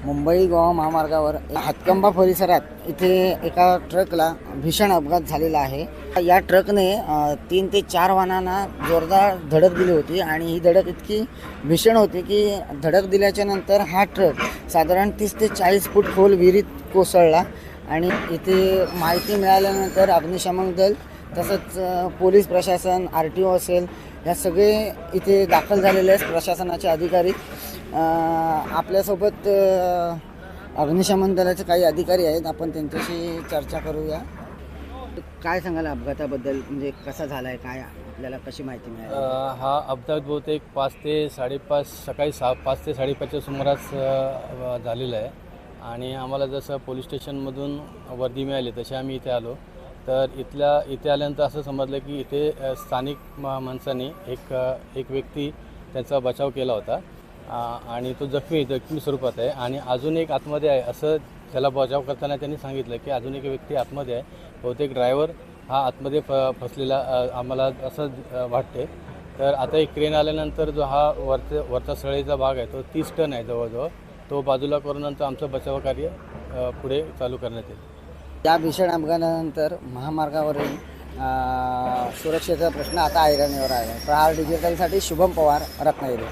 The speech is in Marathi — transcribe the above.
मुंबई गोवा महामार्गावर हातकंबा परिसरात इथे एका ट्रकला भीषण अपघात झालेला आहे। या ट्रकने 3 ते 4 वाहनांना जोरदार धडक दिली होती आणि ही धडक इतकी भीषण होती की धडक दिल्याच्या नंतर हा ट्रक साधारण 30 ते 40 फूट खोल विहिरीत कोसळला आणि इथे माहिती मिळाल्यानंतर अग्निशमन दल तसंच पोलीस प्रशासन RTO असेल या सगळे इथे दाखल झालेले आहेत। प्रशासनाचे अधिकारी आपल्यासोबत अग्निशमन दलाचे काही अधिकारी आहेत, आपण त्यांच्याशी चर्चा करूया। काय सांगाल अपघाताबद्दल, म्हणजे कसा झाला आहे, काय आपल्याला कशी माहिती मिळाली? हा अपघात बहुतेक 5 ते 5:30 सकाळी 5 ते 5:30च्या सुमारास झालेला आहे आणि आम्हाला जसं पोलीस स्टेशनमधून वर्दी मिळाली तसे आम्ही इथे आलो। तर इथे आल्यानंतर असं समजलं की इथे स्थानिक माणसांनी एक व्यक्ती त्याचा बचाव केला होता आणि तो जखमी स्वरूपात आहे आणि अजून एक आतमध्ये आहे असं त्याला बचाव करताना त्यांनी सांगितलं की अजून एक व्यक्ती आतमध्ये आहे। बहुतेक ड्रायव्हर हा आतमध्ये फसलेला आम्हाला असं वाटते। तर आता एक क्रेन आल्यानंतर जो हा वरचा सळईचा भाग आहे तो 30 टन आहे जवळजवळ, तो बाजूला करूनंतर आमचं बचाव कार्य पुढे चालू करण्यात येईल। या भीषण अपघातानंतर महामार्गावरील सुरक्षेचा प्रश्न आता ऐरणीवर आहे। प्रहार डिजिटलसाठी शुभम पवार, रत्नागिरी।